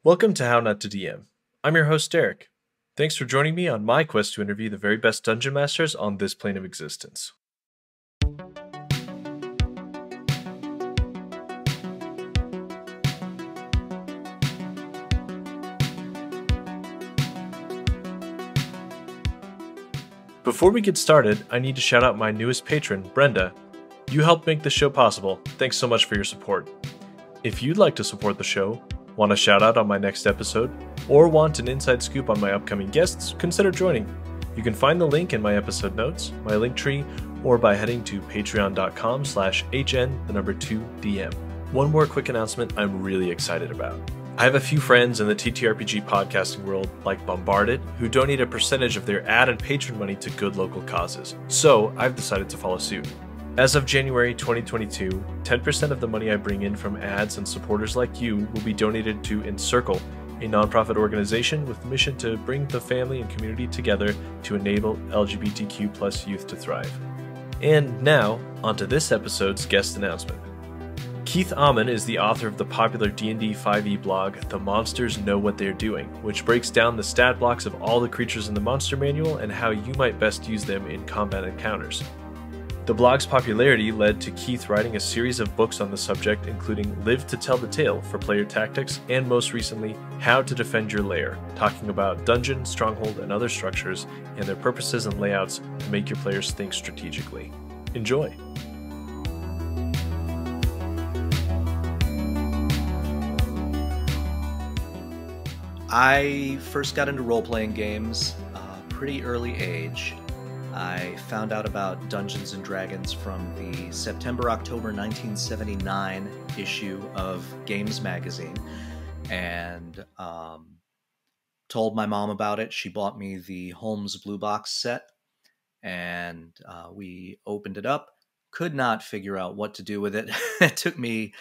Welcome to How Not to DM. I'm your host, Derek. Thanks for joining me on my quest to interview the very best dungeon masters on this plane of existence. Before we get started, I need to shout out my newest patron, Brenda. You helped make this show possible. Thanks so much for your support. If you'd like to support the show, want a shout out on my next episode, or want an inside scoop on my upcoming guests, consider joining. You can find the link in my episode notes, my Linktree, or by heading to patreon.com/HN2DM. One more quick announcement I'm really excited about. I have a few friends in the TTRPG podcasting world, like Bombarded, who donate a percentage of their ad and patron money to good local causes. So I've decided to follow suit. As of January 2022, 10% of the money I bring in from ads and supporters like you will be donated to Encircle, a nonprofit organization with the mission to bring the family and community together to enable LGBTQ+ youth to thrive. And now, onto this episode's guest announcement. Keith Ammann is the author of the popular D&D 5e blog, The Monsters Know What They're Doing, which breaks down the stat blocks of all the creatures in the monster manual and how you might best use them in combat encounters. The blog's popularity led to Keith writing a series of books on the subject, including Live to Tell the Tale for player tactics, and most recently, How to Defend Your Lair, talking about dungeon, stronghold, and other structures, and their purposes and layouts to make your players think strategically. Enjoy! I first got into role-playing games pretty early age. I found out about Dungeons & Dragons from the September-October 1979 issue of Games Magazine, and told my mom about it. She bought me the Holmes Blue Box set, and we opened it up. Could not figure out what to do with it. It took me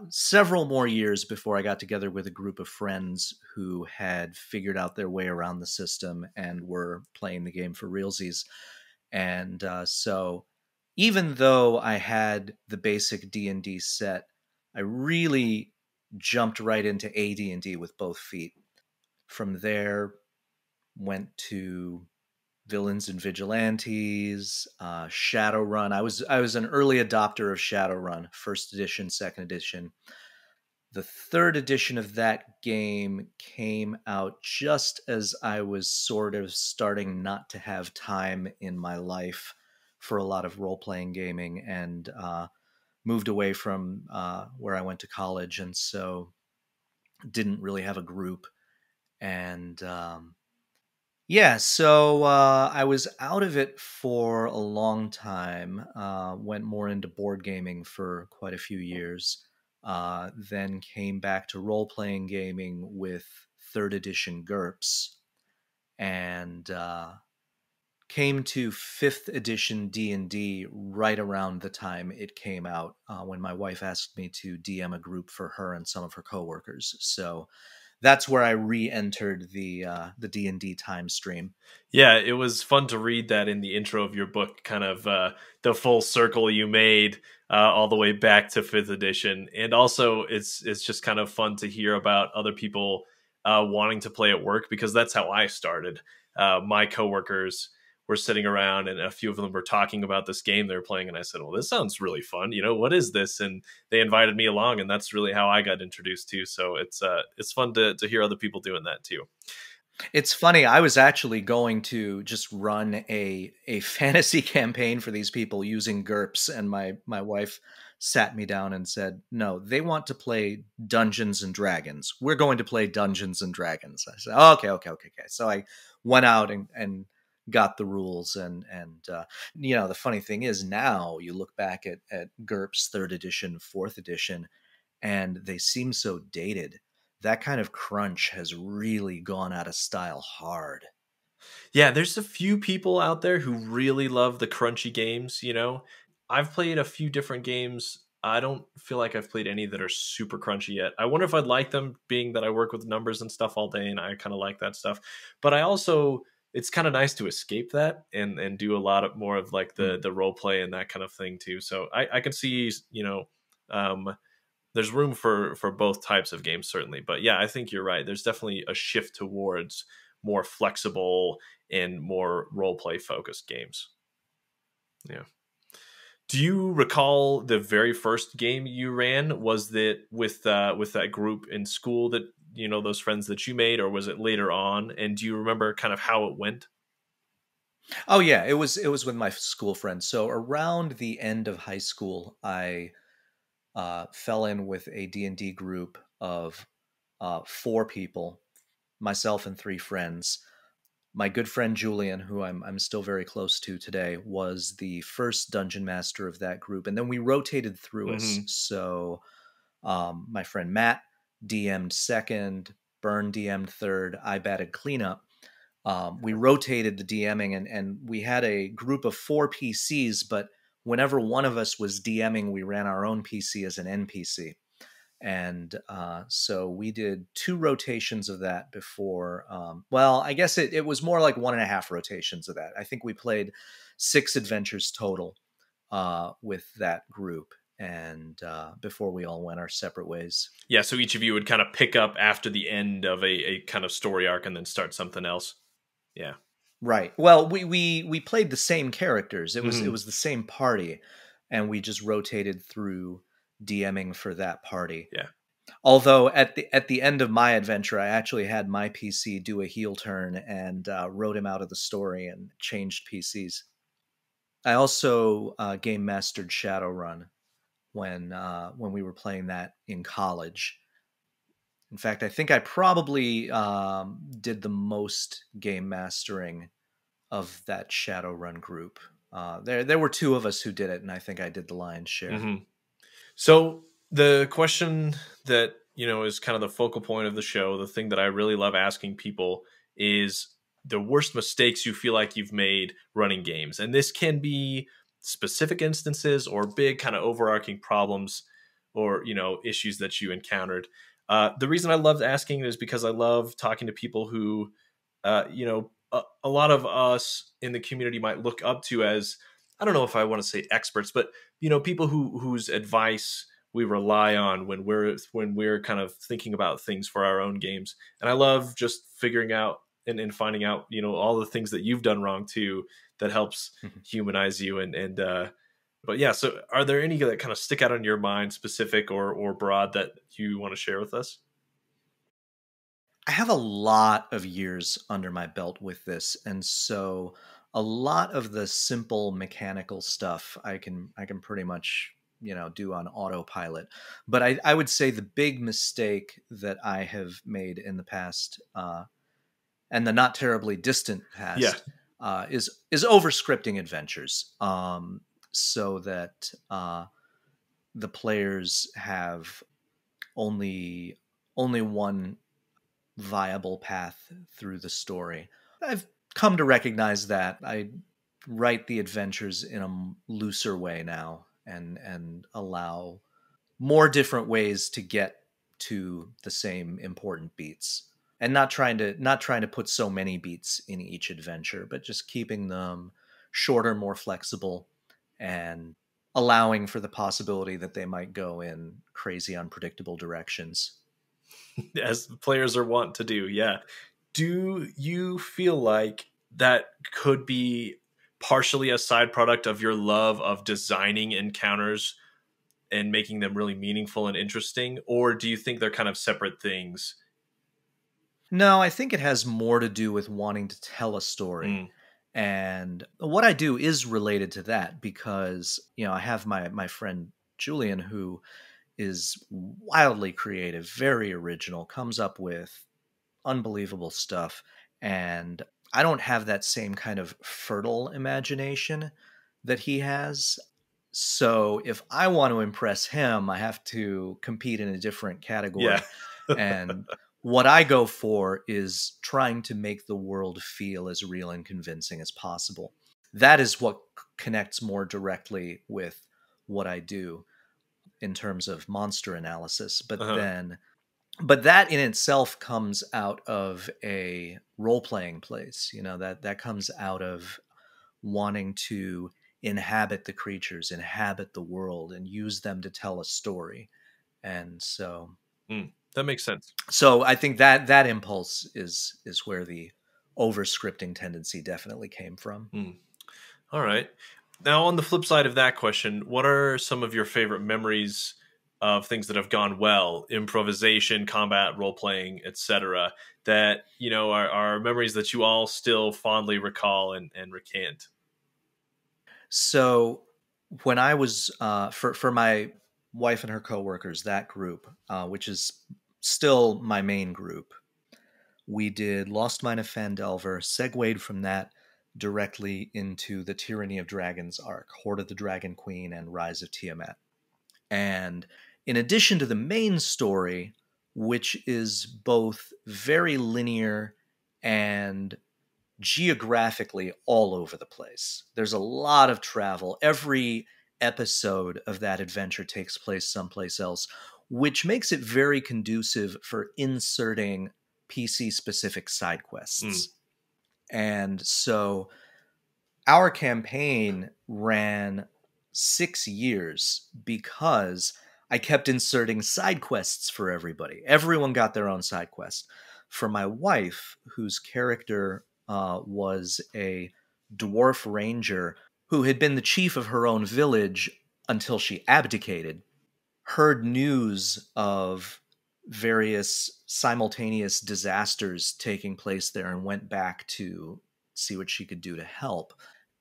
several more years before I got together with a group of friends who had figured out their way around the system and were playing the game for realsies. And so even though I had the basic D&D set, I really jumped right into AD&D with both feet. From there, went to Villains and Vigilantes, Shadowrun. I was an early adopter of Shadowrun, first edition, second edition. The third edition of that game came out just as I was sort of starting not to have time in my life for a lot of role-playing gaming, and moved away from where I went to college, and so didn't really have a group. And yeah, so I was out of it for a long time, went more into board gaming for quite a few years, then came back to role-playing gaming with 3rd edition GURPS, and came to 5th edition D&D right around the time it came out, when my wife asked me to DM a group for her and some of her coworkers. So that's where I re-entered the D&D time stream. Yeah, it was fun to read that in the intro of your book, kind of the full circle you made all the way back to 5th edition. And also, it's just kind of fun to hear about other people wanting to play at work, because that's how I started. My coworkers were sitting around, and a few of them were talking about this game they were playing, and I said, well, this sounds really fun. What is this? And they invited me along, and that's really how I got introduced to. So it's fun to hear other people doing that too. It's funny, I was actually going to just run a fantasy campaign for these people using GURPS, and my wife sat me down and said, no, they want to play Dungeons and Dragons. We're going to play Dungeons and Dragons. I said, okay. So I went out and got the rules, and the funny thing is, now you look back at GURPS 3rd edition, 4th edition, and they seem so dated. That kind of crunch has really gone out of style hard. Yeah, there's a few people out there who really love the crunchy games. I've played a few different games. I don't feel like I've played any that are super crunchy yet. I wonder if I'd like them, being that I work with numbers and stuff all day, and I kind of like that stuff. But I also, it's kind of nice to escape that and do a lot of more of like the role play and that kind of thing too. So I can see, there's room for both types of games, certainly. But yeah, I think you're right. There's definitely a shift towards more flexible and more role play focused games. Yeah. Do you recall the very first game you ran? Was it with that group in school that, those friends that you made, or was it later on? And do you remember kind of how it went? Oh yeah, it was with my school friends. So around the end of high school, I fell in with a D&D group of four people, myself and three friends. My good friend Julian, who I'm still very close to today, was the first dungeon master of that group, and then we rotated through us. Hmm. So my friend Matt DM'd second, Byrne DM'd third, I batted cleanup. We rotated the DMing, and we had a group of four PCs, but whenever one of us was DMing, we ran our own PC as an NPC. And so we did two rotations of that before. Well, I guess it was more like 1.5 rotations of that. I think we played 6 adventures total with that group, and before we all went our separate ways. Yeah, so each of you would kind of pick up after the end of a kind of story arc and then start something else. Yeah. Right. Well, we played the same characters. It Hmm. was the same party, and we just rotated through DMing for that party. Yeah. Although at the end of my adventure, I actually had my PC do a heel turn and wrote him out of the story and changed PCs. I also game mastered Shadowrun when we were playing that in college. In fact, I think I probably did the most game mastering of that Shadowrun group. There were 2 of us who did it, and I think I did the lion's share. Hmm. So the question that, is kind of the focal point of the show, the thing that I really love asking people is the worst mistakes you feel like you've made running games. And this can be specific instances or big kind of overarching problems or, issues that you encountered. The reason I loved asking is because I love talking to people who, a lot of us in the community might look up to as, I don't know if I want to say experts, but people whose advice we rely on when we're kind of thinking about things for our own games. And I love just figuring out and finding out all the things that you've done wrong too, that helps humanize you. And but yeah, so are there any that kind of stick out in your mind, specific or broad, that you want to share with us? I have a lot of years under my belt with this, and so a lot of the simple mechanical stuff I can pretty much do on autopilot. But I would say the big mistake that I have made in the past, and the not terribly distant Yeah. past, is over scripting adventures, so that the players have only one viable path through the story. I've come to recognize that I write the adventures in a looser way now, and allow more different ways to get to the same important beats, and not trying to put so many beats in each adventure, but just keeping them shorter, more flexible, and allowing for the possibility that they might go in crazy unpredictable directions. As players are wont to do. Yeah. Do you feel like that could be partially a side product of your love of designing encounters and making them really meaningful and interesting? Or do you think they're kind of separate things? No, I think it has more to do with wanting to tell a story. Mm. And what I do is related to that because, I have my friend Julian, who is wildly creative, very original, comes up with unbelievable stuff. And I don't have that same kind of fertile imagination that he has. So if I want to impress him, I have to compete in a different Yeah. category. And what I go for is trying to make the world feel as real and convincing as possible. That is what connects more directly with what I do in terms of monster analysis. Uh-huh. But that in itself comes out of a role-playing place, that comes out of wanting to inhabit the creatures, inhabit the world, and use them to tell a story. And so that makes sense. So I think that impulse is where the over-scripting tendency definitely came from. All right. Now, on the flip side of that question, what are some of your favorite memories of things that have gone well, improvisation, combat, role playing, etc., that are memories that you all still fondly recall and recant? So when I was for my wife and her coworkers, that group, which is still my main group, we did Lost Mine of Phandelver, segued from that directly into the Tyranny of Dragons arc, Horde of the Dragon Queen, and Rise of Tiamat. And in addition to the main story, which is both very linear and geographically all over the place, there's a lot of travel. Every episode of that adventure takes place someplace else, which makes it very conducive for inserting PC specific side quests. And so our campaign ran 6 years because I kept inserting side quests for everybody. Everyone got their own side quest. For my wife, whose character was a dwarf ranger who had been the chief of her own village until she abdicated, heard news of various simultaneous disasters taking place there and went back to see what she could do to help.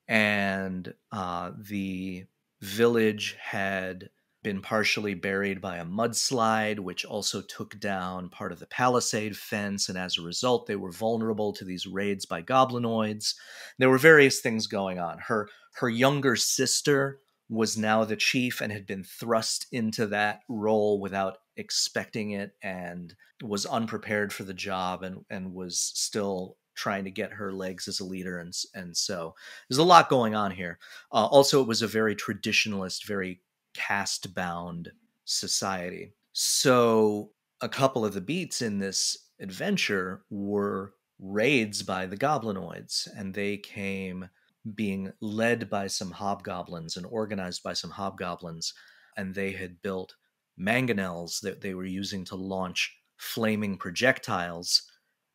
And the village had been partially buried by a mudslide, which also took down part of the palisade fence, and as a result, they were vulnerable to these raids by goblinoids. There were various things going on. Her younger sister was now the chief and had been thrust into that role without expecting it, and was unprepared for the job, and was still trying to get her legs as a leader, and so there's a lot going on here. Also, it was a very traditionalist, very caste-bound society. So a couple of the beats in this adventure were raids by the goblinoids, and they came being led by some hobgoblins and organized by some hobgoblins, and they had built mangonels that they were using to launch flaming projectiles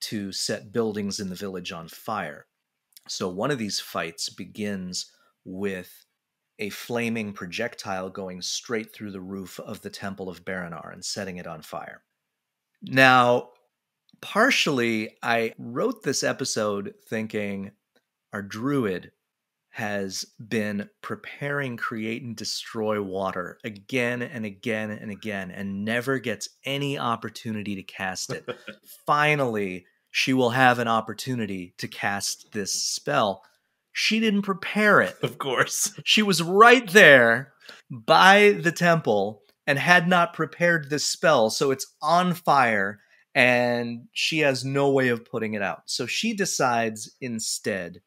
to set buildings in the village on fire. So one of these fights begins with a flaming projectile going straight through the roof of the Temple of Baranar and setting it on fire. Now, partially, I wrote this episode thinking our druid has been preparing create and destroy water again and again and again and never gets any opportunity to cast it. Finally, she will have an opportunity to cast this spell. She didn't prepare it. Of course. She was right there by the temple and had not prepared this spell, so it's on fire and she has no way of putting it out. So she decides instead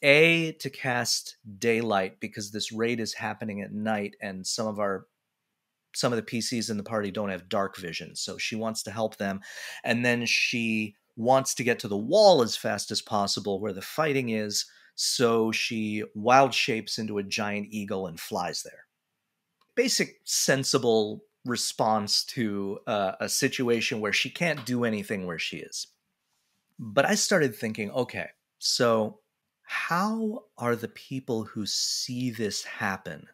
to cast daylight, because this raid is happening at night and some of the PCs in the party don't have dark vision, so she wants to help them. And then she wants to get to the wall as fast as possible where the fighting is, so she wild shapes into a giant eagle and flies there. Basic sensible response to a situation where she can't do anything where she is. But I started thinking, okay, so how are the people who see this happen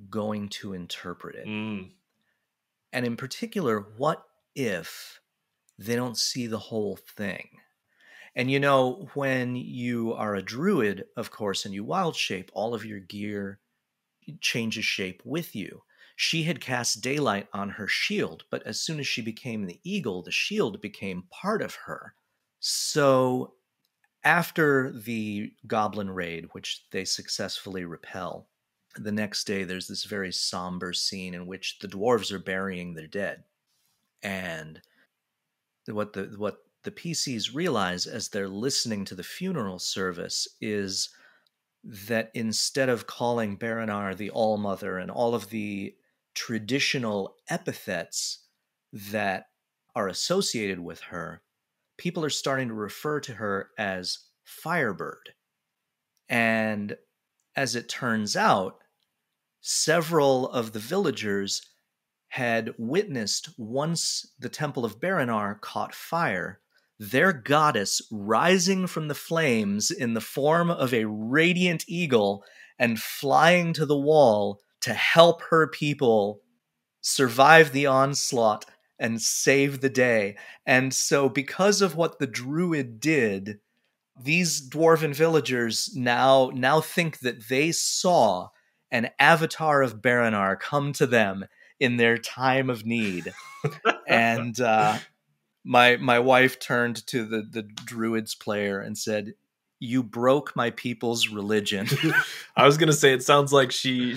going to interpret it? And in particular, what if they don't see the whole thing? And when you are a druid, of course, and you wild shape, all of your gear changes shape with you. She had cast daylight on her shield, but as soon as she became the eagle, the shield became part of her. So after the goblin raid, which they successfully repel, the next day there's this very somber scene in which the dwarves are burying their dead. And what the PCs realize as they're listening to the funeral service is that instead of calling Baranar the All-Mother and all of the traditional epithets that are associated with her, people are starting to refer to her as Firebird. And as it turns out, several of the villagers had witnessed, once the Temple of Baranar caught fire, their goddess rising from the flames in the form of a radiant eagle and flying to the wall to help her people survive the onslaught and save the day. And so, because of what the druid did, these dwarven villagers now think that they saw an avatar of Baranar come to them in their time of need. And my wife turned to the druids player and said, "You broke my people's religion." I was gonna say, it sounds like she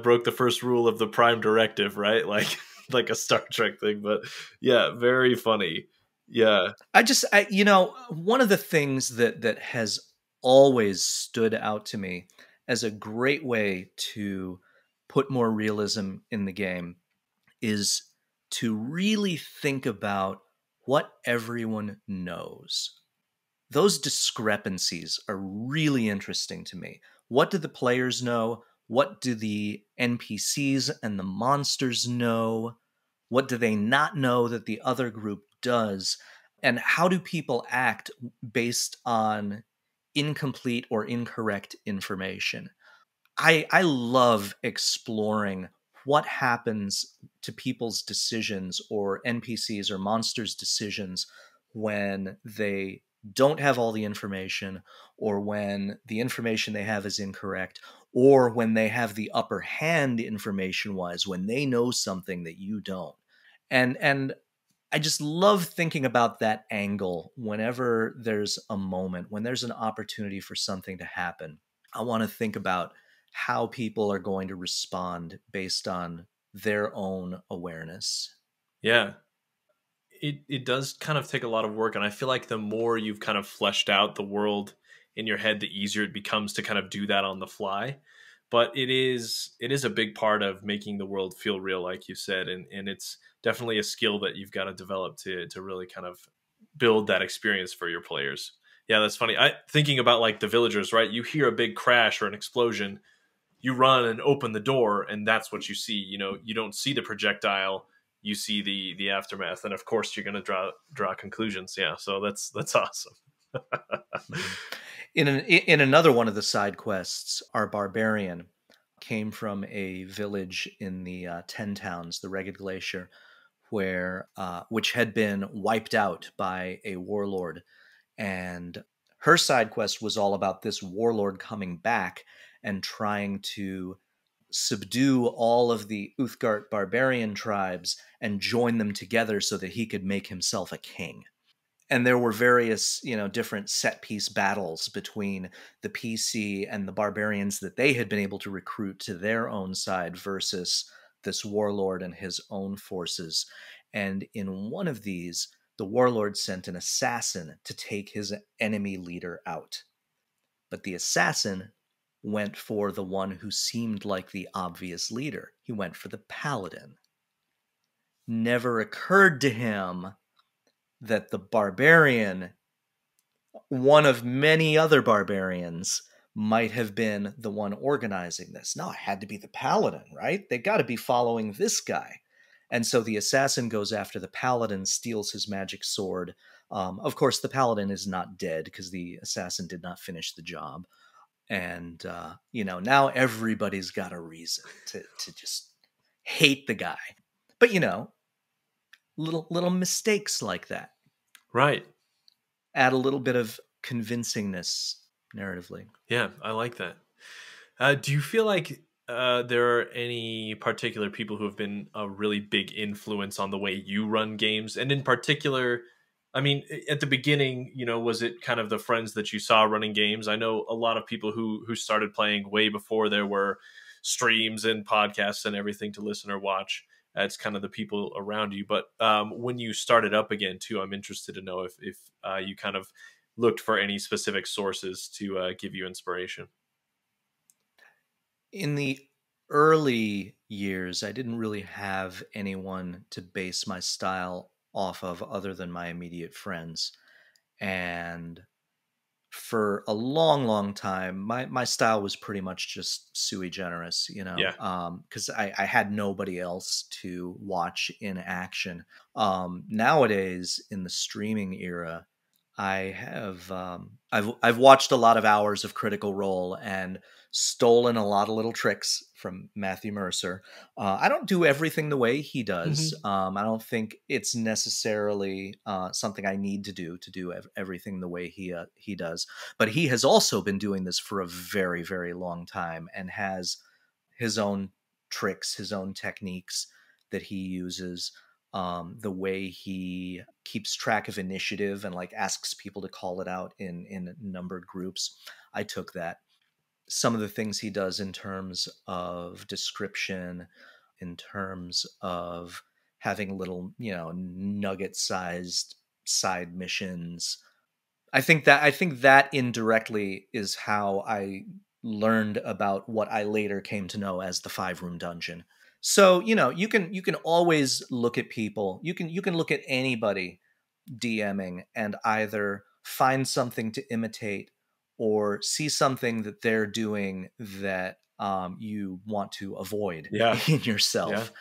broke the first rule of the Prime Directive, right? Like like a Star Trek thing. But yeah, very funny. Yeah, One of the things that has always stood out to me as a great way to put more realism in the game is to really think about what everyone knows. Those discrepancies are really interesting to me. What do the players know? What do the NPCs and the monsters know? What do they not know that the other group does? And how do people act based on incomplete or incorrect information? I love exploring what happens to people's decisions or NPCs or monsters' decisions when they don't have all the information, or when the information they have is incorrect, or when they have the upper hand information wise, when they know something that you don't. And I just love thinking about that angle whenever there's a moment, when there's an opportunity for something to happen. I want to think about how people are going to respond based on their own awareness. yeah. It does kind of take a lot of work, and I feel like the more you've kind of fleshed out the world in your head, the easier it becomes to kind of do that on the fly. But it is a big part of making the world feel real, like you said, and it's definitely a skill that you've got to develop to really kind of build that experience for your players. Yeah, that's funny. I thinking about like the villagers, right? You hear a big crash or an explosion, you run and open the door, and that's what you see. You know, you don't see the projectile, you see the aftermath, and of course you're going to draw conclusions. Yeah, so that's awesome. In another one of the side quests, our barbarian came from a village in the Ten Towns, the Ragged Glacier, where which had been wiped out by a warlord, and her side quest was all about this warlord coming back and trying to subdue all of the Uthgard barbarian tribes and join them together so that he could make himself a king. And there were various, different set piece battles between the PC and the barbarians that they had been able to recruit to their own side versus this warlord and his own forces. And in one of these, the warlord sent an assassin to take his enemy leader out. But the assassin went for the one who seemed like the obvious leader. He went for the paladin. Never occurred to him that the barbarian, one of many other barbarians, might have been the one organizing this. No, it had to be the paladin, right? They got to be following this guy. And so the assassin goes after the paladin, steals his magic sword. Of course, the paladin is not dead because the assassin did not finish the job. And, now everybody's got a reason to just hate the guy. But, little mistakes like that Right. add a little bit of convincingness narratively. Yeah, I like that. Do you feel like there are any particular people who have been a really big influence on the way you run games? And in particular, I mean, at the beginning, was it kind of the friends that you saw running games? I know a lot of people who started playing way before there were streams and podcasts and everything to listen or watch. It's kind of the people around you. But when you started up again, too, I'm interested to know if you kind of looked for any specific sources to give you inspiration. In the early years, I didn't really have anyone to base my style off of other than my immediate friends. And for a long, long time, my style was pretty much just sui generis, Yeah. because I had nobody else to watch in action. Nowadays, in the streaming era, I have I've watched a lot of hours of Critical Role and stolen a lot of little tricks from Matthew Mercer. I don't do everything the way he does. Hmm. I don't think it's necessarily something I need to do everything the way he does. But he has also been doing this for a very, very long time and has his own tricks, his own techniques that he uses. The way he keeps track of initiative and like asks people to call it out in numbered groups. I took that. Some of the things he does in terms of description, in terms of having little, nugget sized side missions. I think that indirectly is how I learned about what I later came to know as the 5 room dungeon. So, you can always look at people. You can look at anybody DMing and either find something to imitate or see something that they're doing that you want to avoid Yeah. in Yeah. yourself.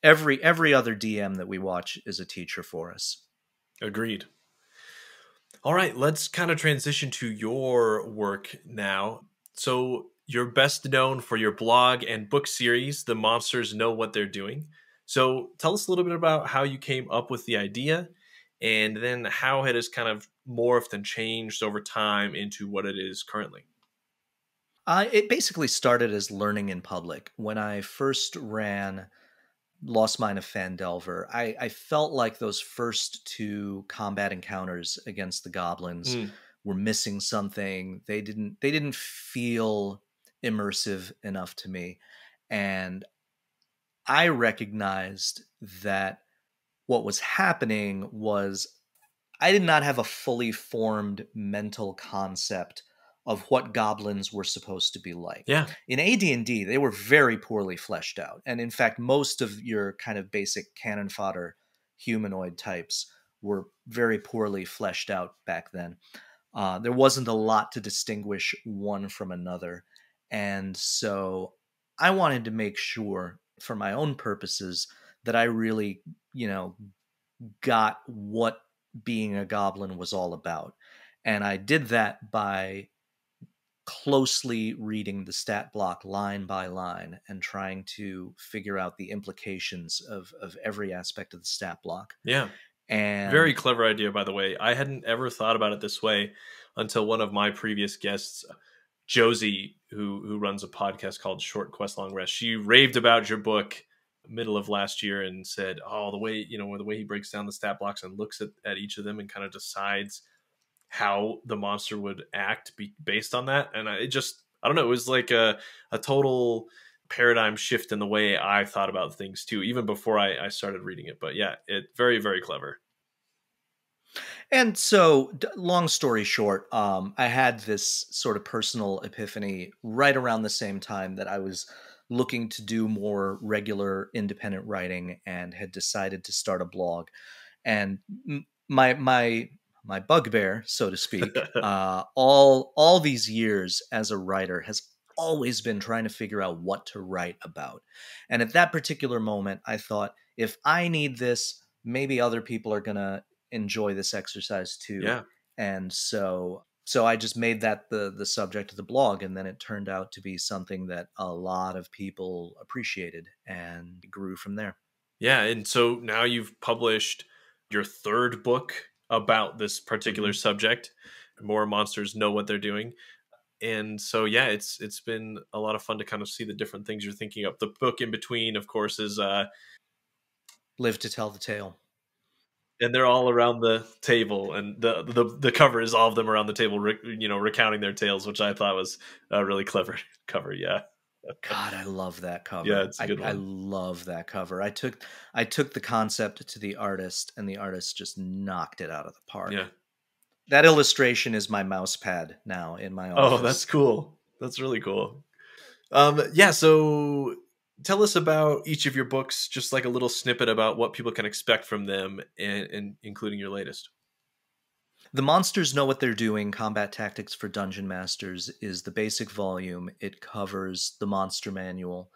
Every other DM that we watch is a teacher for us. Agreed. All right, let's kind of transition to your work now. So, you're best known for your blog and book series, The Monsters Know What They're Doing. So, tell us a little bit about how you came up with the idea and then how it has kind of morphed and changed over time into what it is currently. It basically started as learning in public. When I first ran Lost Mine of Fandelver, I felt like those first 2 combat encounters against the goblins Mm, were missing something. They didn't feel immersive enough to me. And I recognized that what was happening was I did not have a fully formed mental concept of what goblins were supposed to be like. yeah, In AD&D, they were very poorly fleshed out. And in fact, most of your kind of basic cannon fodder humanoid types were very poorly fleshed out back then. There wasn't a lot to distinguish one from another. And so I wanted to make sure, for my own purposes, that I really, got what being a goblin was all about. And I did that by closely reading the stat block line by line and trying to figure out the implications of every aspect of the stat block. yeah. Very And clever idea, by the way. I hadn't ever thought about it this way until one of my previous guests, Josie, who runs a podcast called Short Quest Long Rest. She raved about your book middle of last year and said, "Oh, the way he breaks down the stat blocks and looks at each of them and kind of decides how the monster would act based on that." And I don't know, it was like a total paradigm shift in the way I thought about things too, even before I started reading it. But yeah, it very, very clever. so, long story short, I had this sort of personal epiphany right around the same time that I was looking to do more regular independent writing and had decided to start a blog. And my bugbear, so to speak, all these years as a writer has always been trying to figure out what to write about. And at that particular moment, I thought, if I need this, maybe other people are gonna enjoy this exercise too. Yeah. And so I just made that the subject of the blog, and then it turned out to be something that a lot of people appreciated and grew from there. Yeah, and so now you've published your third book about this particular Mhm. subject. More monsters know what they're doing. And so yeah, it's been a lot of fun to kind of see the different things you're thinking of. The book in between, of course, is Live to tell the tale. and they're all around the table, and the cover is all of them around the table, recounting their tales, which I thought was a really clever cover. Yeah, God, I love that yeah, cover. it's a I, good I one. love that cover. I took the concept to the artist, and the artist just knocked it out of the Yeah. park. That illustration is my mouse pad now in my Oh, that's office. cool. That's really cool. Yeah, so tell us about each of your books, just like a little snippet about what people can expect from them, and including your latest. The Monsters Know What They're Doing Combat Tactics for Dungeon Masters is the basic volume. It covers the monster manual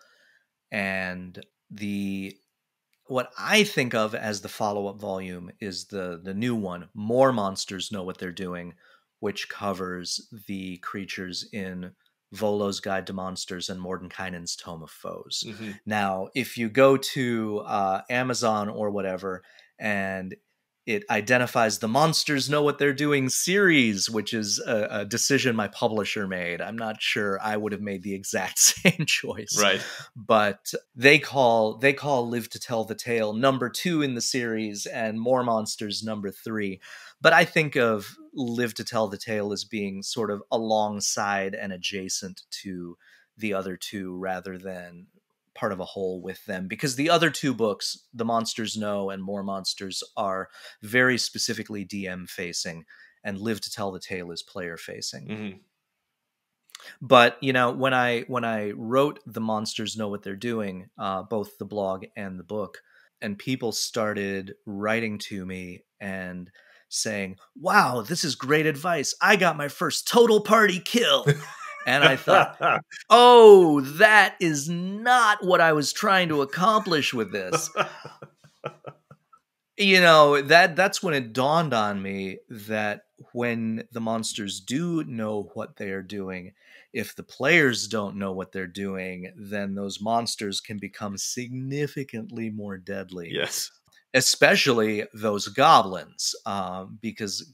and the what I think of as the follow-up volume is the new one, More Monsters Know What They're Doing, which covers the creatures in Volo's Guide to Monsters and Mordenkainen's Tome of Foes. Mm-hmm. Now, if you go to Amazon or whatever, and it identifies the Monsters Know What They're Doing series, which is a decision my publisher made. I'm not sure I would have made the exact same choice. Right. But they call Live to Tell the Tale #2 in the series and More Monsters #3. But I think of Live to Tell the Tale as being sort of alongside and adjacent to the other two rather than part of a whole with them, because the other two books, The Monsters Know and More Monsters, are very specifically DM facing, and Live to Tell the Tale is player facing. Mm-hmm. But when I wrote The Monsters Know What They're Doing, both the blog and the book, and people started writing to me and saying, "Wow, this is great advice. I got my first total party kill." And I thought, oh, that is not what I was trying to accomplish with this. That's when it dawned on me that when the monsters do know what they are doing, if the players don't know what they're doing, then those monsters can become significantly more deadly. Yes. Especially those goblins, because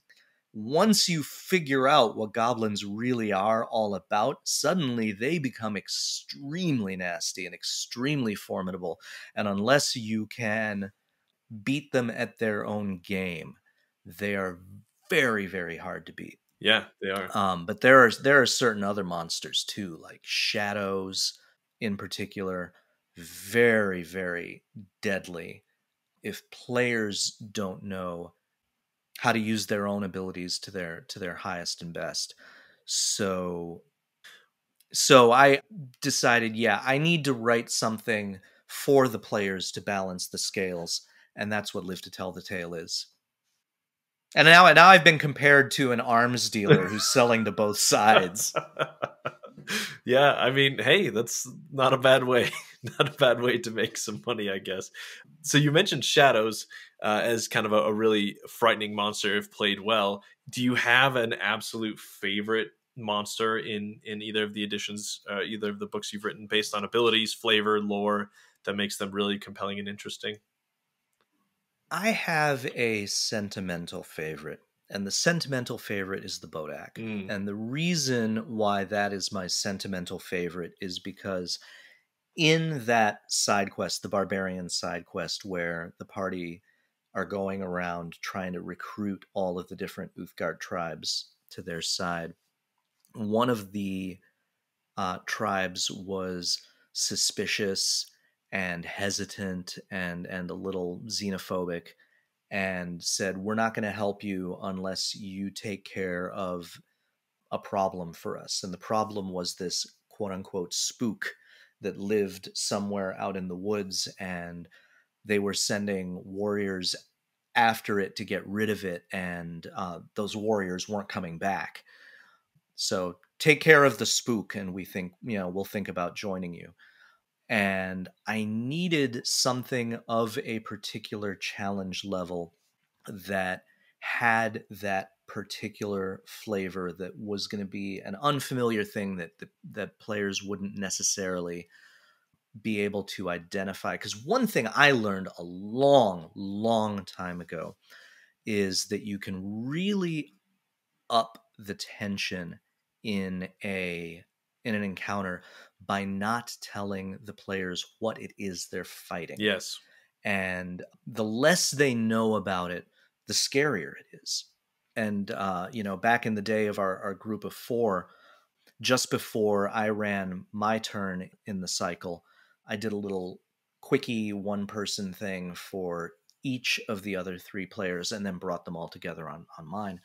once you figure out what goblins really are all about, suddenly they become extremely nasty and extremely formidable. And unless you can beat them at their own game, they are very, very hard to beat. Yeah, they are. But there are certain other monsters too, like shadows in particular, very, very deadly if players don't know how to use their own abilities to their highest and best. So I decided, I need to write something for the players to balance the scales, and that's what Live to Tell the Tale is. And now I've been compared to an arms dealer who's selling to both sides. Yeah, I mean, hey, that's not a bad way. Not a bad way to make some money, I guess. So you mentioned shadows as kind of a really frightening monster if played well. Do you have an absolute favorite monster in either of the editions, either of the books you've written, based on abilities, flavor, lore, that makes them really compelling and interesting? I have a sentimental favorite, and the sentimental favorite is the Bodak. And the reason why that is my sentimental favorite is because in that side quest, the Barbarian side quest, where the party are going around trying to recruit all of the different Uthgard tribes to their side, one of the tribes was suspicious and hesitant and a little xenophobic, and said, "We're not going to help you unless you take care of a problem for us." And the problem was this quote-unquote spook that lived somewhere out in the woods, and they were sending warriors after it to get rid of it, and those warriors weren't coming back. So take care of the spook, and we'll think about joining you. And I needed something of a particular challenge level that had that particular flavor, that was going to be an unfamiliar thing that players wouldn't necessarily be able to identify. Because one thing I learned a long, long time ago is that you can really up the tension in an encounter by not telling the players what it is they're fighting. Yes. And the less they know about it, the scarier it is. And, back in the day of our group of 4, just before I ran my turn in the cycle, I did a little quickie one-person thing for each of the other 3 players and then brought them all together on mine.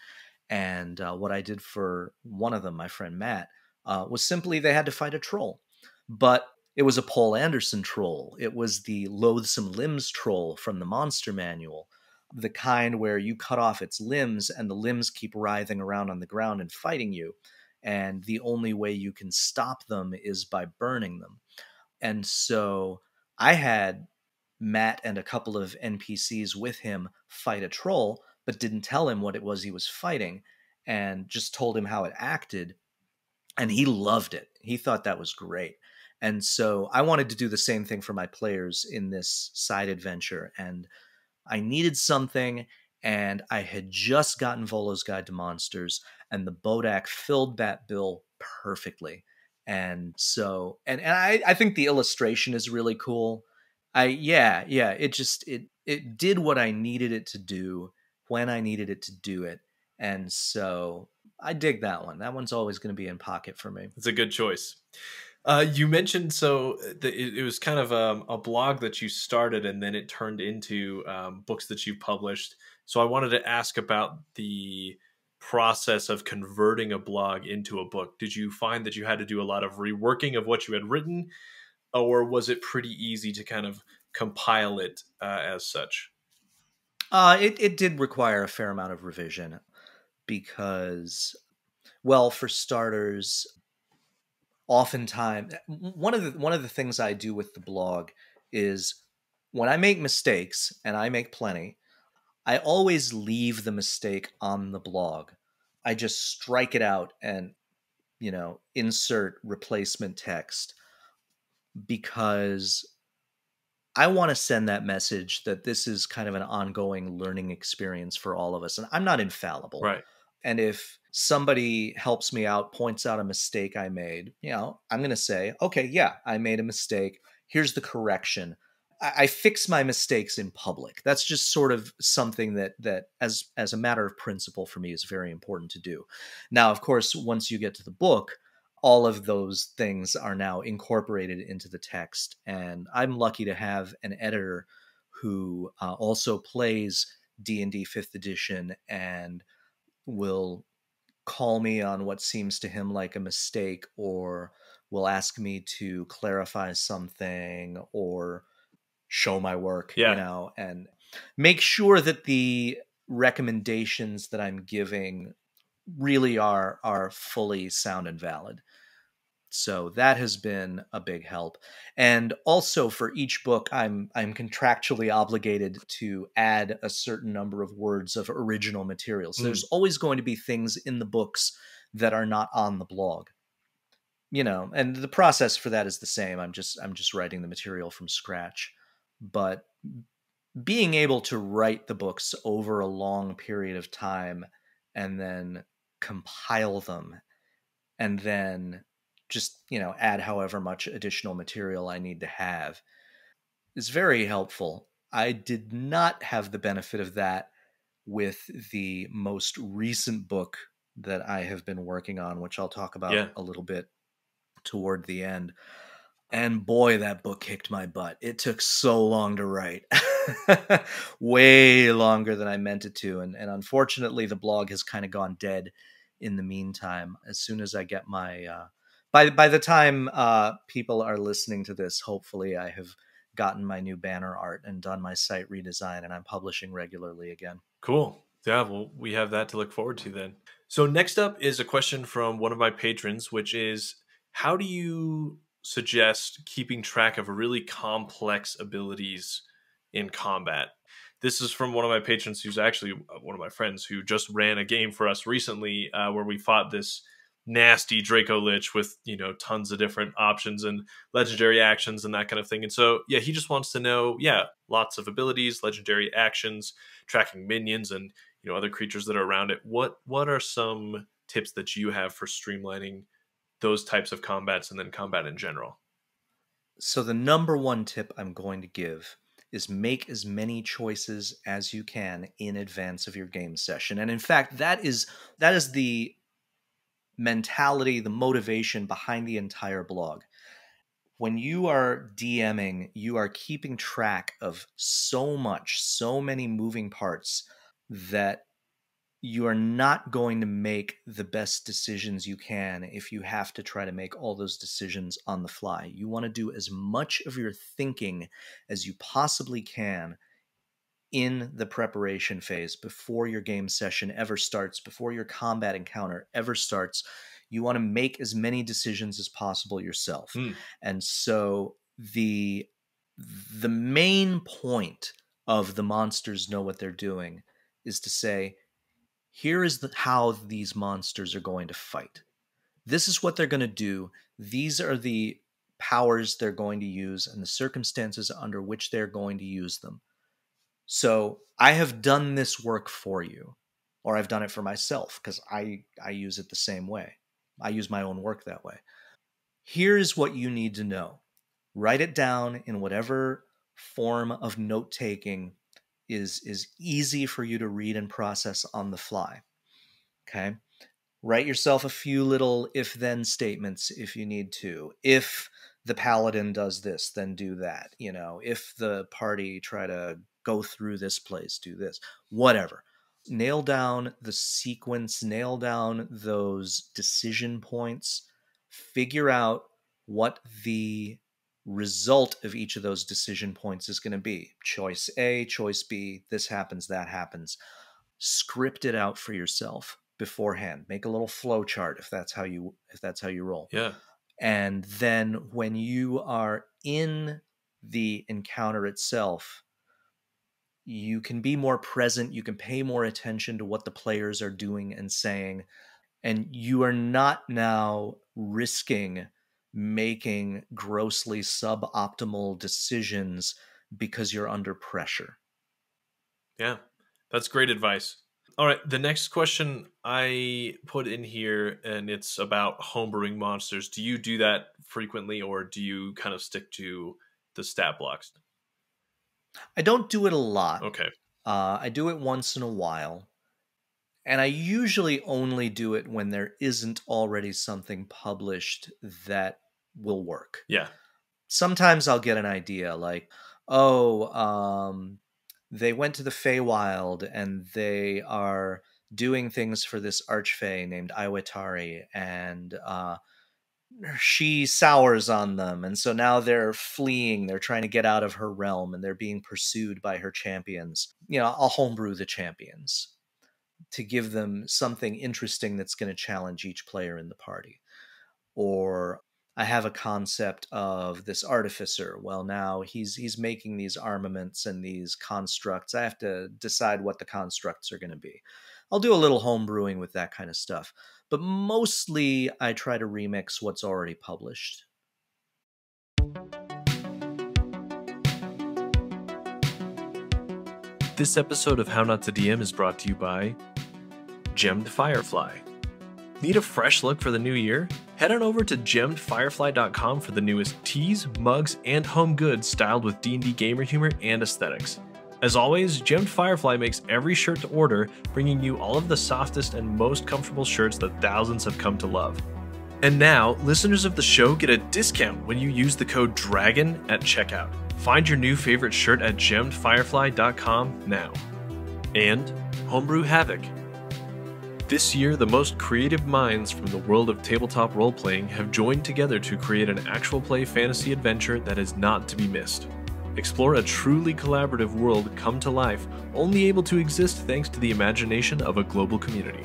And what I did for one of them, my friend Matt, was simply they had to fight a troll. But it was a Paul Anderson troll. It was the Loathsome Limbs troll from the Monster Manual. the kind where you cut off its limbs and the limbs keep writhing around on the ground and fighting you. And the only way you can stop them is by burning them. And so I had Matt and a couple of NPCs with him fight a troll, but didn't tell him what it was he was fighting and just told him how it acted. And he loved it. He thought that was great. And so I wanted to do the same thing for my players in this side adventure. And I needed something, and I had just gotten Volo's Guide to Monsters, and the Bodak filled that bill perfectly. And so, and I think the illustration is really cool. It did what I needed it to do when I needed it to do it. And so I dig that one. That one's always going to be in pocket for me. It's a good choice. You mentioned it was kind of a blog that you started and then it turned into books that you published. So I wanted to ask about the process of converting a blog into a book. Did you find that you had to do a lot of reworking of what you had written, or was it pretty easy to kind of compile it as such? It did require a fair amount of revision because, well, for starters, oftentimes one of the things I do with the blog is when I make mistakes, and I make plenty, I always leave the mistake on the blog. I just strike it out and, insert replacement text, because I want to send that message that this is kind of an ongoing learning experience for all of us. And I'm not infallible. Right. And if somebody helps me out, points out a mistake I made, I'm going to say, okay, yeah, I made a mistake. Here's the correction. I fix my mistakes in public. That's just sort of something that as a matter of principle for me is very important to do. Now, of course, once you get to the book, all of those things are now incorporated into the text. And I'm lucky to have an editor who also plays D&D 5th edition and will call me on what seems to him like a mistake, or will ask me to clarify something or show my work, and make sure that the recommendations that I'm giving really are fully sound and valid. So that has been a big help. And also for each book, I'm contractually obligated to add a certain number of words of original material. So there's always going to be things in the books that are not on the blog. And the process for that is the same. I'm just writing the material from scratch. But being able to write the books over a long period of time and then compile them and then just, add however much additional material I need to have is very helpful. I did not have the benefit of that with the most recent book that I have been working on, which I'll talk about a little bit toward the end. And boy, that book kicked my butt. It took so long to write. Way longer than I meant it to. And unfortunately, the blog has kind of gone dead in the meantime. As soon as I get my... By the time people are listening to this, hopefully I have gotten my new banner art and done my site redesign, and I'm publishing regularly again. Cool. Yeah, well, we have that to look forward to then. So next up is a question from one of my patrons, which is, how do you suggest keeping track of really complex abilities in combat? This is from one of my patrons who's actually one of my friends who just ran a game for us recently where we fought this nasty Draco Lich with, tons of different options and legendary actions and that kind of thing. And so, yeah, he just wants to know, lots of abilities, legendary actions, tracking minions and, other creatures that are around it. What are some tips that you have for streamlining those types of combats and then combat in general? So the number one tip I'm going to give is make as many choices as you can in advance of your game session. And in fact, that is the mentality, the motivation behind the entire blog. When you are DMing, you are keeping track of so many moving parts that you are not going to make the best decisions you can if you have to try to make all those decisions on the fly. You want to do as much of your thinking as you possibly can in the preparation phase, before your game session ever starts, before your combat encounter ever starts, you want to make as many decisions as possible yourself. And so the main point of the monsters know what they're doing is to say, here is how these monsters are going to fight. This is what they're going to do. These are the powers they're going to use and the circumstances under which they're going to use them. So I have done this work for you, or I've done it for myself because I use it the same way. I use my own work that way. Here's what you need to know. Write it down in whatever form of note-taking is easy for you to read and process on the fly. Okay? Write yourself a few little if-then statements if you need to. If the paladin does this, then do that. You know, if the party try to go through this place, do this. Whatever. Nail down the sequence, nail down those decision points, figure out what the result of each of those decision points is going to be. Choice A, choice B, this happens, that happens. Script it out for yourself beforehand. Make a little flow chart if that's how you roll. Yeah. And then when you are in the encounter itself, you can be more present, you can pay more attention to what the players are doing and saying, and you are not now risking making grossly suboptimal decisions because you're under pressure. Yeah, that's great advice. All right, the next question I put in here, and it's about homebrewing monsters. Do you do that frequently, or do you kind of stick to the stat blocks? I don't do it a lot. Okay. I do it once in a while. And I usually only do it when there isn't already something published that will work. Yeah. Sometimes I'll get an idea like, they went to the Feywild and they are doing things for this archfey named Iwatari, and she sours on them, and so now they're fleeing, they're trying to get out of her realm, and they're being pursued by her champions. You know, I'll homebrew the champions to give them something interesting that's going to challenge each player in the party. Or I have a concept of this artificer. Well, now he's making these armaments and these constructs. I have to decide what the constructs are going to be. I'll do a little homebrewing with that kind of stuff. But mostly I try to remix what's already published. This episode of How Not to DM is brought to you by Gemmed Firefly. Need a fresh look for the new year? Head on over to gemmedfirefly.com for the newest tees, mugs, and home goods styled with D&D gamer humor and aesthetics. As always, Gemmed Firefly makes every shirt to order, bringing you all of the softest and most comfortable shirts that thousands have come to love. And now, listeners of the show get a discount when you use the code DRAGON at checkout. Find your new favorite shirt at gemmedfirefly.com now. And Homebrew Havoc. This year, the most creative minds from the world of tabletop role-playing have joined together to create an actual play fantasy adventure that is not to be missed. Explore a truly collaborative world come to life, only able to exist thanks to the imagination of a global community.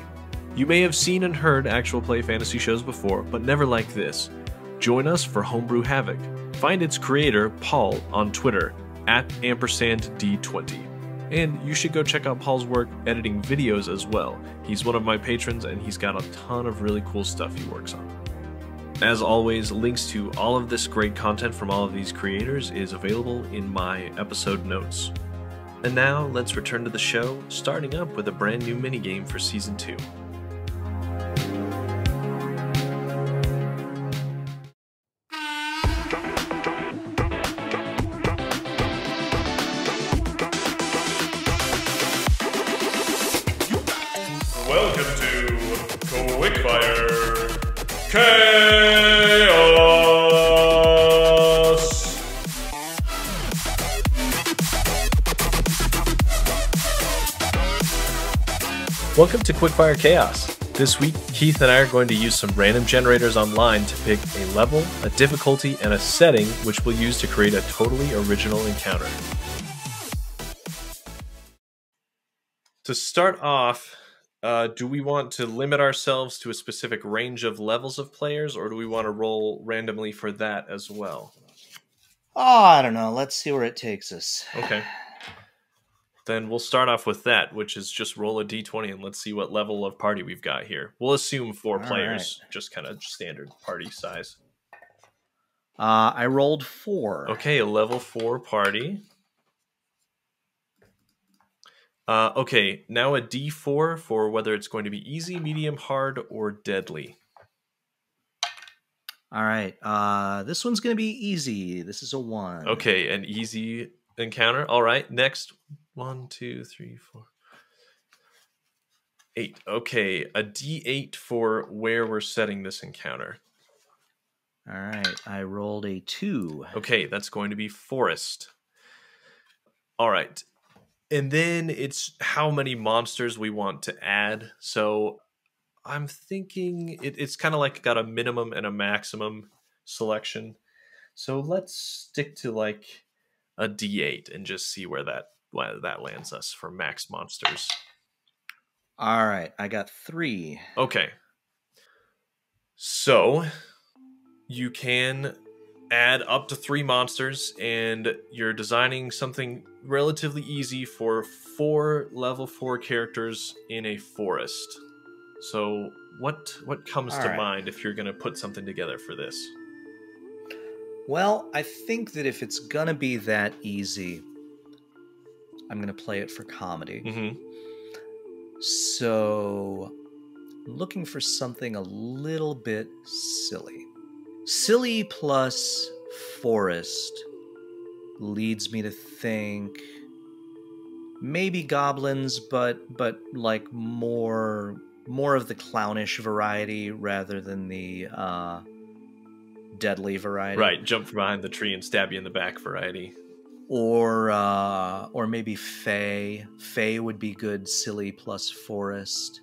You may have seen and heard actual play fantasy shows before, but never like this. Join us for Homebrew Havoc. Find its creator, Paul, on Twitter, @ampersand_D20. And you should go check out Paul's work editing videos as well. He's one of my patrons, and he's got a ton of really cool stuff he works on. As always, links to all of this great content from all of these creators is available in my episode notes. And now, let's return to the show, starting up with a brand new minigame for Season 2. Welcome to Quickfire Chaos! Welcome to Quickfire Chaos. This week, Keith and I are going to use some random generators online to pick a level, a difficulty, and a setting which we'll use to create a totally original encounter. To start off, do we want to limit ourselves to a specific range of levels of players, or do we want to roll randomly for that as well? Oh, I don't know. Let's see where it takes us. Okay. Then we'll start off with that, which is just roll a d20 and let's see what level of party we've got here. We'll assume 4 players, just kind of standard party size. I rolled 4. Okay, a level 4 party. Okay, now a d4 for whether it's going to be easy, medium, hard, or deadly. All right, this one's going to be easy. This is a 1. Okay, an easy encounter. All right, next. 1, 2, 3, 4, 8. Okay, a d8 for where we're setting this encounter. All right, I rolled a 2. Okay, that's going to be forest. All right. And then it's how many monsters we want to add. So I'm thinking it's kind of like got a minimum and a maximum selection. So let's stick to like a d8 and just see where that lands us for max monsters. All right, I got 3. Okay. So you can add up to 3 monsters, and you're designing something relatively easy for 4 level 4 characters in a forest. So what comes to mind if you're going to put something together for this? Well, I think that if it's going to be that easy, I'm going to play it for comedy. Mm-hmm. So I'm looking for something a little bit silly. Silly plus forest leads me to think maybe goblins, but like more of the clownish variety rather than the deadly variety. Right, jump from behind the tree and stab you in the back variety. Or maybe Fae. Fae would be good, silly plus forest.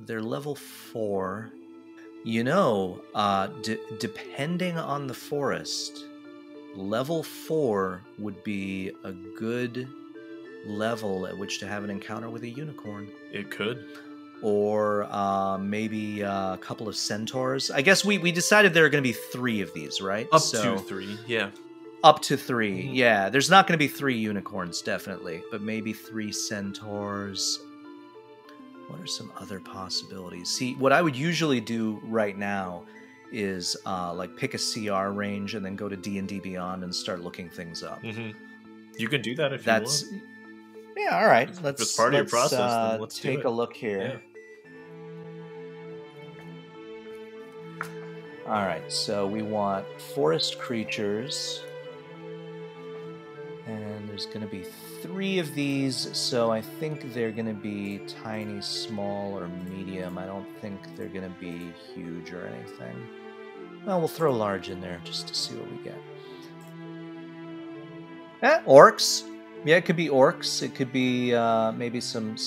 They're level 4. You know, depending on the forest, level 4 would be a good level at which to have an encounter with a unicorn. It could. Or maybe a couple of centaurs. I guess we decided there are going to be 3 of these, right? Up to 3, yeah. Up to 3, yeah. There's not going to be 3 unicorns, definitely, but maybe 3 centaurs. What are some other possibilities? See, what I would usually do right now is like pick a CR range and then go to D&D Beyond and start looking things up. Mm-hmm. You can do that if you want. Yeah, all right. If it's part of your process, then let's take a look here. Yeah. All right, so we want forest creatures. And there's going to be 3 of these, so I think they're going to be tiny, small, or medium. I don't think they're going to be huge or anything. Well, we'll throw large in there just to see what we get. Orcs. Yeah, it could be orcs. It could be maybe some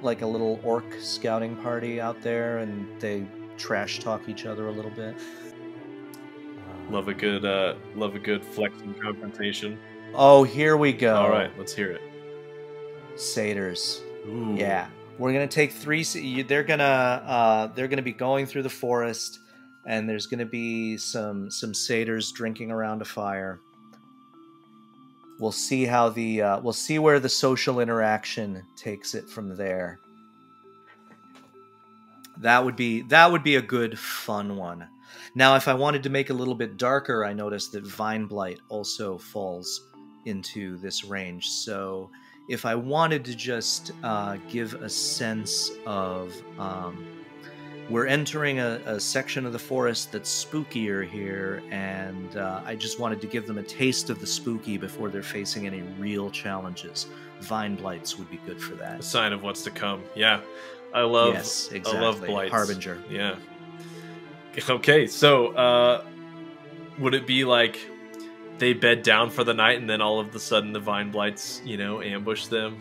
like a little orc scouting party out there, and they trash talk each other a little bit. Love a good flexing confrontation. Oh, here we go. All right, let's hear it. Satyrs. Ooh. Yeah, we're gonna take 3. They're gonna be going through the forest, and there's gonna be some satyrs drinking around a fire. We'll see how we'll see where the social interaction takes it from there. That would be a good fun one. Now, if I wanted to make it a little bit darker, I noticed that Vine Blight also falls into this range. So if I wanted to just give a sense of we're entering a section of the forest that's spookier here, and I just wanted to give them a taste of the spooky before they're facing any real challenges, Vine Blights would be good for that. A sign of what's to come. Yeah. I love blights. Harbinger. Yeah. Okay, so would it be like they bed down for the night and then all of a sudden the Vine Blights, ambush them,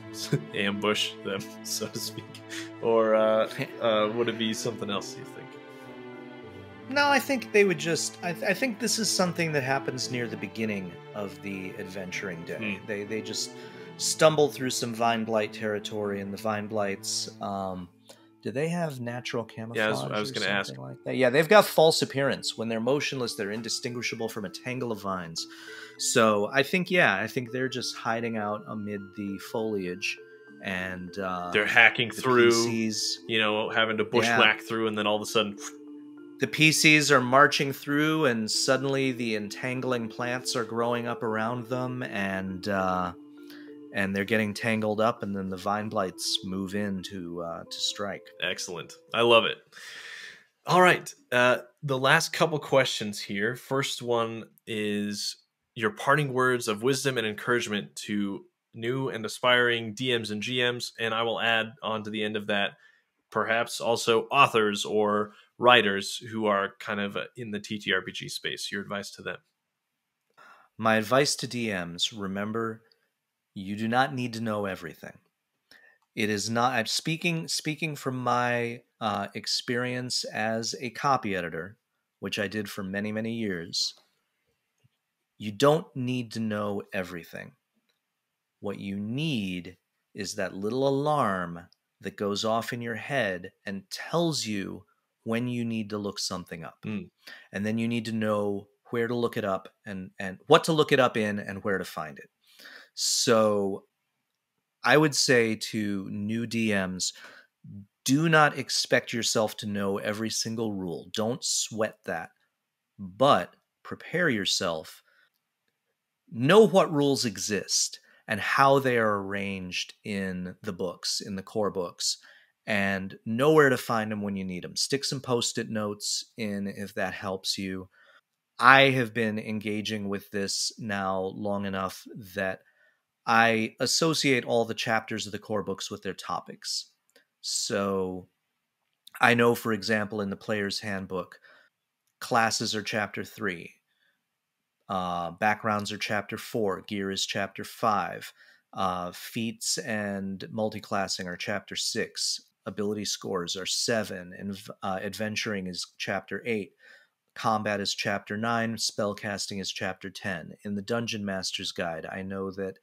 so to speak? Or would it be something else, do you think? No, I think they would just... I think this is something that happens near the beginning of the adventuring day. They just stumbled through some Vine Blight territory, and the Vine Blights, do they have natural camouflage I was or going to ask. something like that? Yeah, they've got false appearance. When they're motionless, they're indistinguishable from a tangle of vines. So I think they're just hiding out amid the foliage, and They're hacking the through, PCs, having to bushwhack through, and then all of a sudden, the PCs are marching through, and suddenly the entangling plants are growing up around them, and they're getting tangled up, and then the Vine Blights move in to strike. excellent. I love it. All right. The last couple questions here. First one is your parting words of wisdom and encouragement to new and aspiring DMs and GMs, and I will add on to the end of that, perhaps also authors or writers who are kind of in the TTRPG space. Your advice to them. My advice to DMs: remember, you do not need to know everything. It is not. I'm speaking from my experience as a copy editor, which I did for many, many years. You don't need to know everything. What you need is that little alarm that goes off in your head and tells you when you need to look something up. Mm. And then you need to know where to look it up and what to look it up in and where to find it. So I would say to new DMs, do not expect yourself to know every single rule. Don't sweat that. But prepare yourself. Know what rules exist and how they are arranged in the books, in the core books, and know where to find them when you need them. Stick some Post-it notes in if that helps you. I have been engaging with this now long enough that I associate all the chapters of the core books with their topics. So I know, for example, in the Player's Handbook, classes are chapter 3. Backgrounds are chapter 4. Gear is chapter 5. Feats and multiclassing are chapter 6. Ability scores are 7. And adventuring is chapter 8. Combat is chapter 9. Spellcasting is chapter 10. In the Dungeon Master's Guide, I know that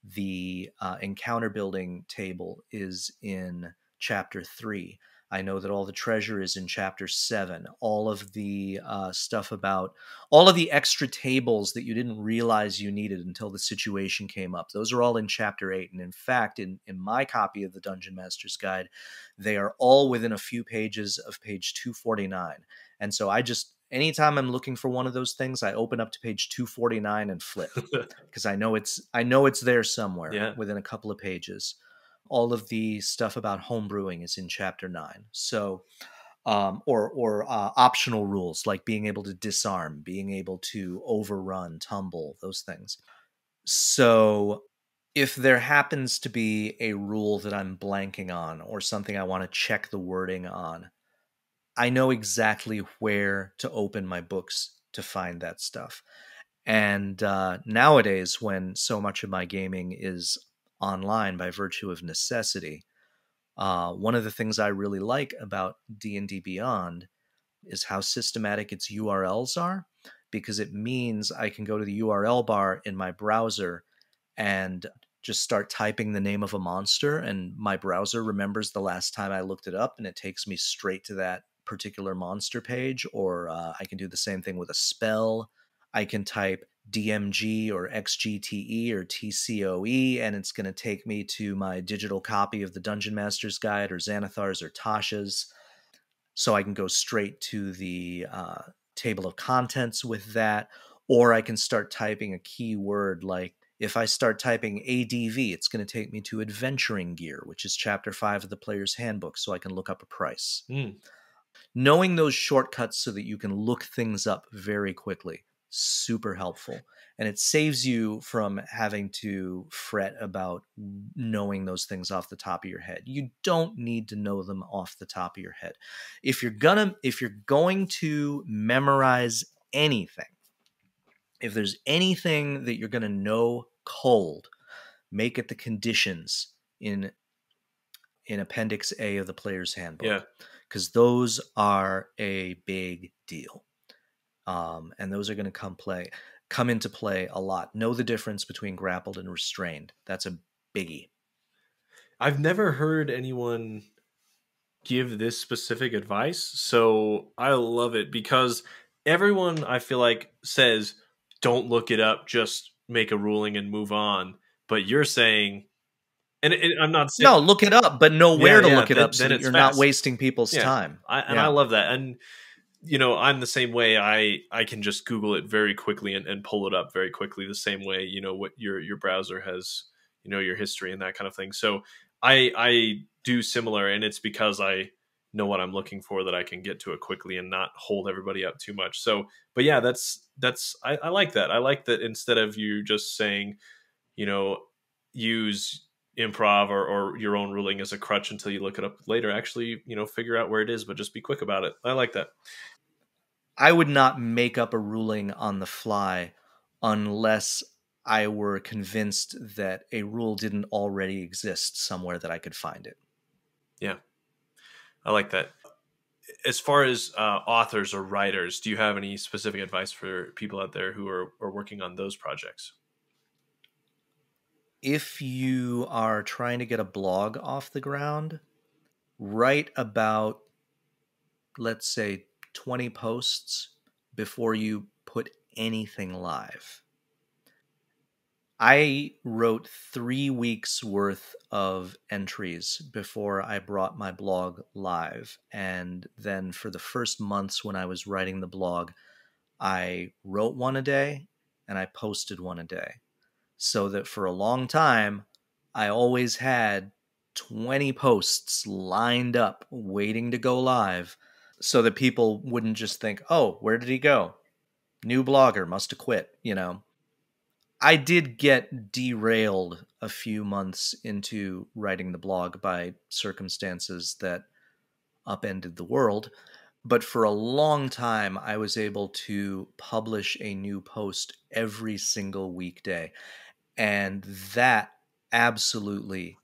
the encounter building table is in chapter 3. I know that all the treasure is in chapter 7. All of the stuff about all of the extra tables that you didn't realize you needed until the situation came up, those are all in chapter 8. And in fact, in my copy of the Dungeon Master's Guide, they are all within a few pages of page 249. And so anytime I'm looking for one of those things, I open up to page 249 and flip, because I know it's there somewhere within a couple of pages. All of the stuff about homebrewing is in chapter 9. So, or optional rules like being able to disarm, being able to overrun, tumble, those things. So, if there happens to be a rule that I'm blanking on or something I want to check the wording on, I know exactly where to open my books to find that stuff. And nowadays, when so much of my gaming is online by virtue of necessity, one of the things I really like about D&D Beyond is how systematic its URLs are, because it means I can go to the URL bar in my browser and just start typing the name of a monster, and my browser remembers the last time I looked it up, and it takes me straight to that particular monster page. Or I can do the same thing with a spell. I can type DMG or XGTE or TCOE, and it's going to take me to my digital copy of the Dungeon Master's Guide or Xanathar's or Tasha's. So I can go straight to the table of contents with that. Or I can start typing a keyword. Like if I start typing ADV, it's going to take me to Adventuring Gear, which is chapter 5 of the Player's Handbook, so I can look up a price. Knowing those shortcuts so that you can look things up very quickly, super helpful. And it saves you from having to fret about knowing those things off the top of your head. You don't need to know them off the top of your head. If you're going to memorize anything, if there's anything that you're going to know cold, make it the conditions in Appendix A of the Player's Handbook. Because those are a big deal. And those are going to come into play a lot. Know the difference between grappled and restrained. That's a biggie. I've never heard anyone give this specific advice, so I love it because everyone, I feel like, says don't look it up, just make a ruling and move on. But you're saying, and I'm not saying, No, look it up, but know yeah, where to yeah, look it up so then that it's you're not fast. wasting people's Yeah, time. I love that. And I'm the same way. I can just Google it very quickly and pull it up very quickly. The same way, what your browser has, your history and that kind of thing. So I do similar, and it's because I know what I'm looking for, that I can get to it quickly and not hold everybody up too much. So, but yeah, I like that. I like that instead of you just saying, use improv or your own ruling as a crutch until you look it up later, actually, figure out where it is, but just be quick about it. I like that. I would not make up a ruling on the fly unless I were convinced that a rule didn't already exist somewhere that I could find it. Yeah, I like that. As far as authors or writers, do you have any specific advice for people out there who are working on those projects? If you are trying to get a blog off the ground, write about, let's say, 20 posts before you put anything live. I wrote 3 weeks worth of entries before I brought my blog live. And then for the first months when I was writing the blog, I wrote one a day and I posted one a day. So that for a long time, I always had 20 posts lined up waiting to go live so that people wouldn't just think, oh, where did he go? New blogger, must have quit, I did get derailed a few months into writing the blog by circumstances that upended the world. But for a long time, I was able to publish a new post every single weekday. And that absolutely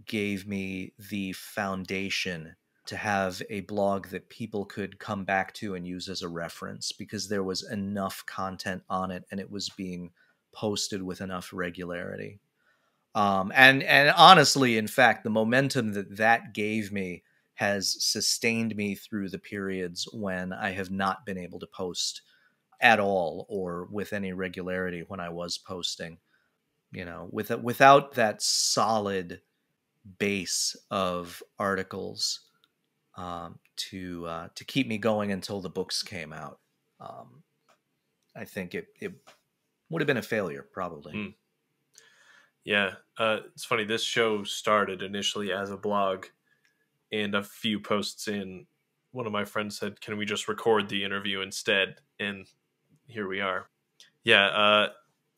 gave me the foundation to have a blog that people could come back to and use as a reference, because there was enough content on it and it was being posted with enough regularity. And honestly, in fact, the momentum that gave me has sustained me through the periods when I have not been able to post at all or with any regularity when I was posting. Without that solid base of articles to keep me going until the books came out, I think it would have been a failure, probably. Yeah, it's funny. This show started initially as a blog, and a few posts in, one of my friends said, "Can we just record the interview instead?" And here we are. Yeah,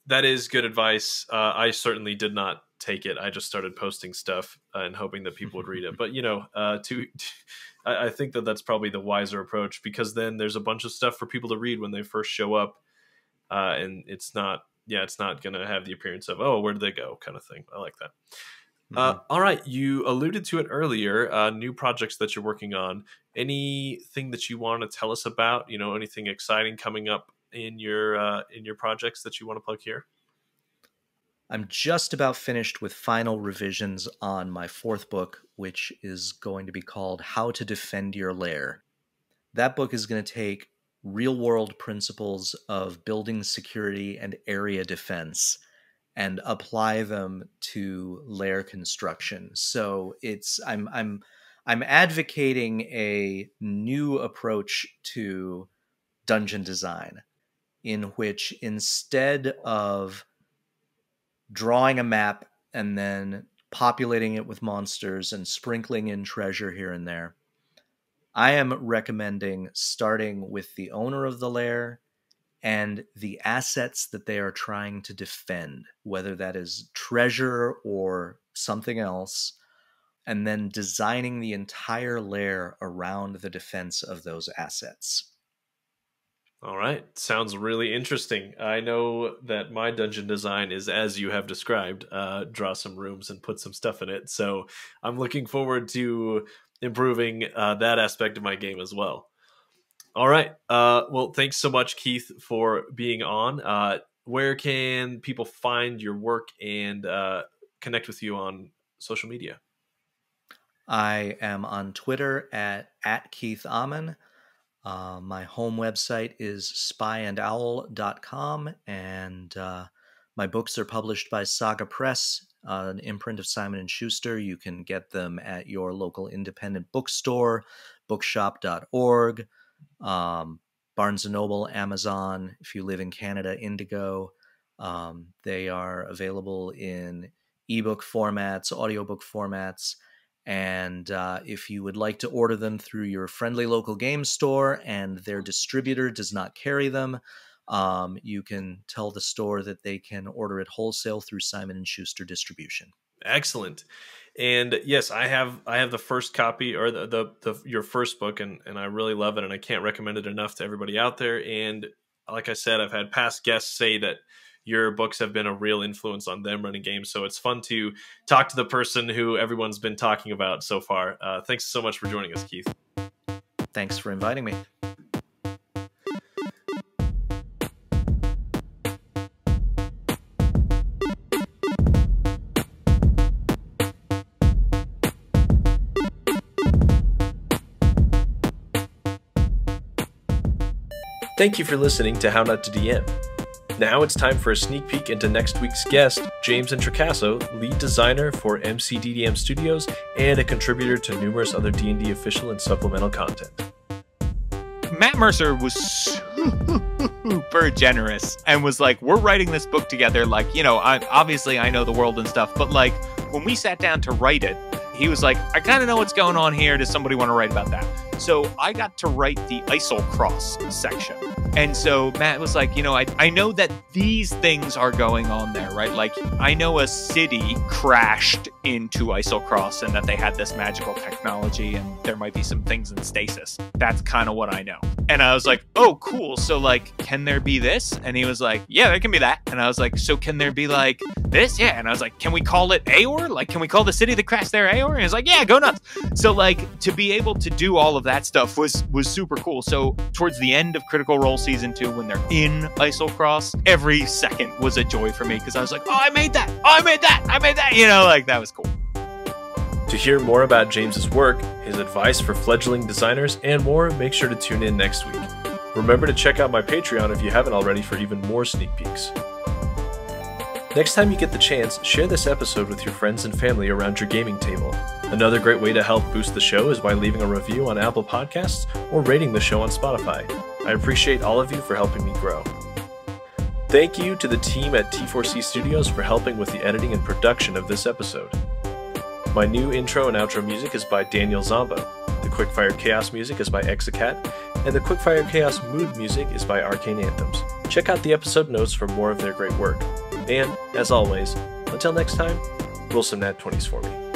that is good advice. I certainly did not take it. I just started posting stuff and hoping that people would read it. But I think that's probably the wiser approach, because then there's a bunch of stuff for people to read when they first show up, and it's not going to have the appearance of, oh, where did they go, kind of thing. I like that. All right, you alluded to it earlier. New projects that you're working on. Anything that you want to tell us about? Anything exciting coming up in your projects that you want to plug here? I'm just about finished with final revisions on my 4th book, which is going to be called How to Defend Your Lair. That book is going to take real-world principles of building security and area defense and apply them to lair construction. So I'm advocating a new approach to dungeon design, in which instead of drawing a map and then populating it with monsters and sprinkling in treasure here and there, I am recommending starting with the owner of the lair and the assets that they are trying to defend, whether that is treasure or something else, and then designing the entire lair around the defense of those assets. All right. Sounds really interesting. I know that my dungeon design is as you have described, draw some rooms and put some stuff in it. So I'm looking forward to improving that aspect of my game as well. All right. Well, thanks so much, Keith, for being on. Where can people find your work and connect with you on social media? I am on Twitter at Keith Ammann. My home website is spyandowl.com, and my books are published by Saga Press, an imprint of Simon & Schuster. You can get them at your local independent bookstore, bookshop.org, Barnes & Noble, Amazon. If you live in Canada, Indigo. They are available in ebook formats, audiobook formats. And if you would like to order them through your friendly local game store and their distributor does not carry them, you can tell the store that they can order it wholesale through Simon & Schuster distribution. Excellent. And yes, I have the first copy, or your first book, and I really love it, and I can't recommend it enough to everybody out there. And like I said, I've had past guests say that your books have been a real influence on them running games. So it's fun to talk to the person who everyone's been talking about so far. Thanks so much for joining us, Keith. Thanks for inviting me. Thank you for listening to How Not to DM. Now it's time for a sneak peek into next week's guest, James Introcaso, lead designer for MCDDM Studios and a contributor to numerous other D&D official and supplemental content. Matt Mercer was super generous and was like, we're writing this book together. Like, you know, obviously I know the world and stuff, but like when we sat down to write it, he was like, I kind of know what's going on here. Does somebody want to write about that? So I got to write the Isle Cross section. And so Matt was like, you know, I know that these things are going on there, right? Like, I know a city crashed into Isle Cross and that they had this magical technology and there might be some things in stasis. That's kind of what I know. And I was like, oh, cool. So, like, can there be this? And he was like, yeah, there can be that. And I was like, so can there be, like, this? Yeah. And I was like, can we call it Aor? Like, can we call the city that crashed there Aor? And he was like, yeah, go nuts. So, like, to be able to do all of that stuff was super cool. So, towards the end of Critical Role Season 2, when they're in Isle Cross, every second was a joy for me because I was like, oh, I made that. Oh, I made that. I made that. You know, like, that was cool. To hear more about James's work, his advice for fledgling designers, and more, make sure to tune in next week. Remember to check out my Patreon if you haven't already for even more sneak peeks. Next time you get the chance, share this episode with your friends and family around your gaming table. Another great way to help boost the show is by leaving a review on Apple Podcasts or rating the show on Spotify. I appreciate all of you for helping me grow. Thank you to the team at T4C Studios for helping with the editing and production of this episode. My new intro and outro music is by Danijel Zambo. The Quickfire Chaos music is by Exacat, and the Quickfire Chaos mood music is by Arcane Anthems. Check out the episode notes for more of their great work. And, as always, until next time, roll some nat 20s for me.